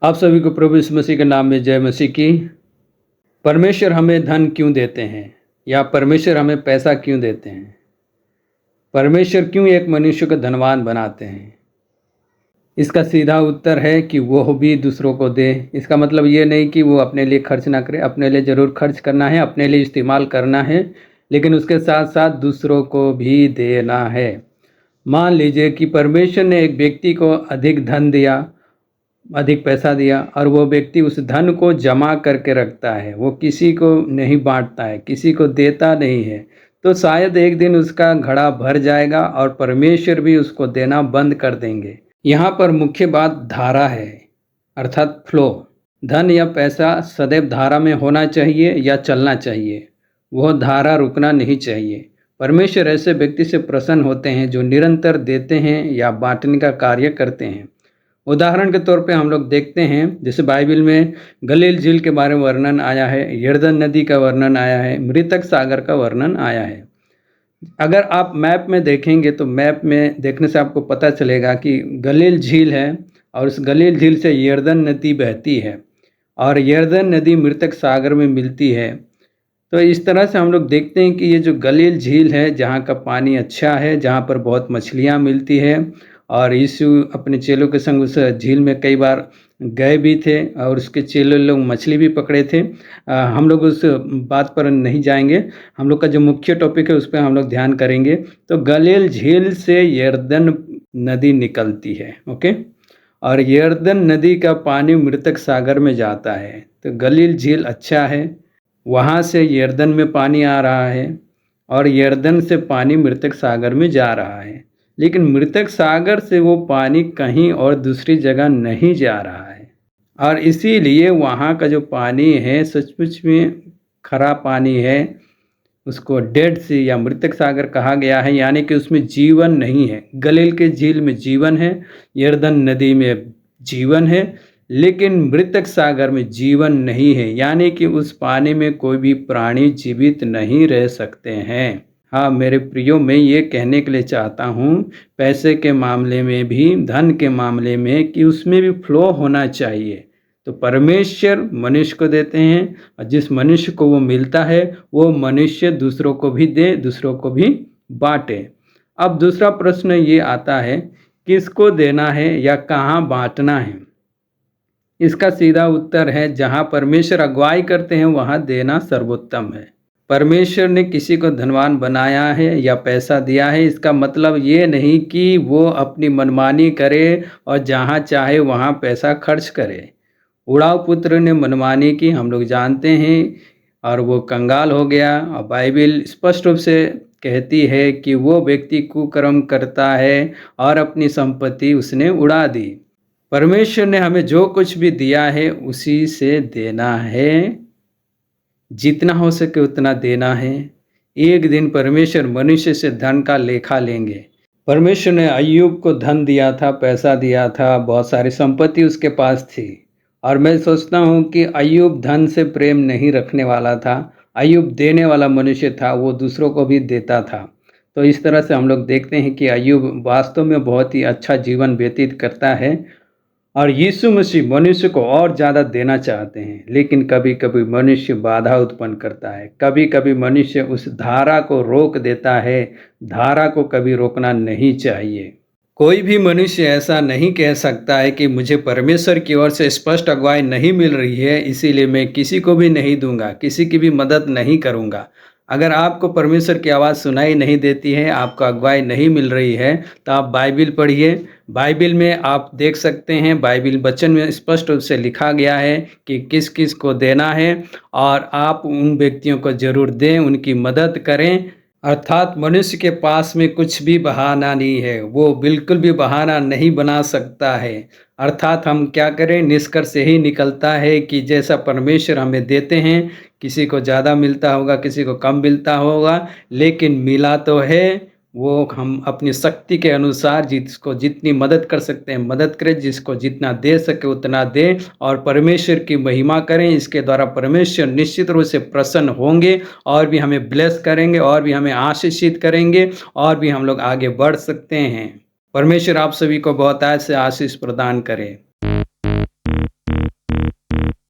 आप सभी को प्रभु यीशु मसीह के नाम में जय मसीह की। परमेश्वर हमें धन क्यों देते हैं या परमेश्वर हमें पैसा क्यों देते हैं? परमेश्वर क्यों एक मनुष्य को धनवान बनाते हैं? इसका सीधा उत्तर है कि वो भी दूसरों को दे। इसका मतलब ये नहीं कि वो अपने लिए खर्च ना करे, अपने लिए ज़रूर खर्च करना है, अपने लिए इस्तेमाल करना है, लेकिन उसके साथ साथ दूसरों को भी देना है। मान लीजिए कि परमेश्वर ने एक व्यक्ति को अधिक धन दिया, अधिक पैसा दिया और वो व्यक्ति उस धन को जमा करके रखता है, वो किसी को नहीं बांटता है, किसी को देता नहीं है, तो शायद एक दिन उसका घड़ा भर जाएगा और परमेश्वर भी उसको देना बंद कर देंगे। यहाँ पर मुख्य बात धारा है, अर्थात फ्लो। धन या पैसा सदैव धारा में होना चाहिए या चलना चाहिए, वह धारा रुकना नहीं चाहिए। परमेश्वर ऐसे व्यक्ति से प्रसन्न होते हैं जो निरंतर देते हैं या बांटने का कार्य करते हैं। उदाहरण के तौर पे हम लोग देखते हैं, जैसे बाइबल में गलील झील के बारे में वर्णन आया है, यर्दन नदी का वर्णन आया है, मृतक सागर का वर्णन आया है। अगर आप मैप में देखेंगे तो मैप में देखने से आपको पता चलेगा कि गलील झील है और उस गलील झील से यर्दन नदी बहती है और यर्दन नदी मृतक सागर में मिलती है। तो इस तरह से हम लोग देखते हैं कि ये जो गलील झील है, जहाँ का पानी अच्छा है, जहाँ पर बहुत मछलियाँ मिलती है, और यीशु अपने चेलों के संग उस झील में कई बार गए भी थे और उसके चेले लोग मछली भी पकड़े थे। हम लोग उस बात पर नहीं जाएंगे, हम लोग का जो मुख्य टॉपिक है उस पर हम लोग ध्यान करेंगे। तो गलील झील से यर्दन नदी निकलती है, ओके, और यर्दन नदी का पानी मृतक सागर में जाता है। तो गलील झील अच्छा है, वहाँ से यर्दन में पानी आ रहा है और यर्दन से पानी मृतक सागर में जा रहा है, लेकिन मृतक सागर से वो पानी कहीं और दूसरी जगह नहीं जा रहा है और इसीलिए वहाँ का जो पानी है सचमुच में खरा पानी है। उसको डेड सी या मृतक सागर कहा गया है, यानी कि उसमें जीवन नहीं है। गलील के झील में जीवन है, यर्दन नदी में जीवन है, लेकिन मृतक सागर में जीवन नहीं है, यानी कि उस पानी में कोई भी प्राणी जीवित नहीं रह सकते हैं। हाँ मेरे प्रियो, मैं ये कहने के लिए चाहता हूँ पैसे के मामले में भी, धन के मामले में, कि उसमें भी फ्लो होना चाहिए। तो परमेश्वर मनुष्य को देते हैं और जिस मनुष्य को वो मिलता है वो मनुष्य दूसरों को भी दे, दूसरों को भी बांटे। अब दूसरा प्रश्न ये आता है, किसको देना है या कहाँ बांटना है? इसका सीधा उत्तर है, जहाँ परमेश्वर अगुवाई करते हैं वहाँ देना सर्वोत्तम है। परमेश्वर ने किसी को धनवान बनाया है या पैसा दिया है, इसका मतलब ये नहीं कि वो अपनी मनमानी करे और जहाँ चाहे वहाँ पैसा खर्च करे। उड़ाव पुत्र ने मनमानी की, हम लोग जानते हैं, और वो कंगाल हो गया। और बाइबल स्पष्ट रूप से कहती है कि वो व्यक्ति कुकर्म करता है और अपनी संपत्ति उसने उड़ा दी। परमेश्वर ने हमें जो कुछ भी दिया है उसी से देना है, जितना हो सके उतना देना है। एक दिन परमेश्वर मनुष्य से धन का लेखा लेंगे। परमेश्वर ने अय्यूब को धन दिया था, पैसा दिया था, बहुत सारी संपत्ति उसके पास थी, और मैं सोचता हूँ कि अय्यूब धन से प्रेम नहीं रखने वाला था, अय्यूब देने वाला मनुष्य था, वो दूसरों को भी देता था। तो इस तरह से हम लोग देखते हैं कि अय्यूब वास्तव में बहुत ही अच्छा जीवन व्यतीत करता है और यीशु मसीह मनुष्य को और ज़्यादा देना चाहते हैं, लेकिन कभी कभी मनुष्य बाधा उत्पन्न करता है, कभी कभी मनुष्य उस धारा को रोक देता है। धारा को कभी रोकना नहीं चाहिए। कोई भी मनुष्य ऐसा नहीं कह सकता है कि मुझे परमेश्वर की ओर से स्पष्ट अगुवाई नहीं मिल रही है, इसीलिए मैं किसी को भी नहीं दूंगा, किसी की भी मदद नहीं करूंगा। अगर आपको परमेश्वर की आवाज़ सुनाई नहीं देती है, आपको अगुवाई नहीं मिल रही है, तो आप बाइबिल पढ़िए। बाइबिल में आप देख सकते हैं, बाइबिल वचन में स्पष्ट रूप से लिखा गया है कि किस किस को देना है, और आप उन व्यक्तियों को जरूर दें, उनकी मदद करें। अर्थात मनुष्य के पास में कुछ भी बहाना नहीं है, वो बिल्कुल भी बहाना नहीं बना सकता है। अर्थात हम क्या करें, निष्कर्ष यही निकलता है कि जैसा परमेश्वर हमें देते हैं, किसी को ज़्यादा मिलता होगा, किसी को कम मिलता होगा, लेकिन मिला तो है। वो हम अपनी शक्ति के अनुसार जिसको जितनी मदद कर सकते हैं मदद करें, जिसको जितना दे सके उतना दें और परमेश्वर की महिमा करें। इसके द्वारा परमेश्वर निश्चित रूप से प्रसन्न होंगे और भी हमें ब्लेस करेंगे और भी हमें आशीषित करेंगे और भी हम लोग आगे बढ़ सकते हैं। परमेश्वर आप सभी को बहुत से आशीष प्रदान करे।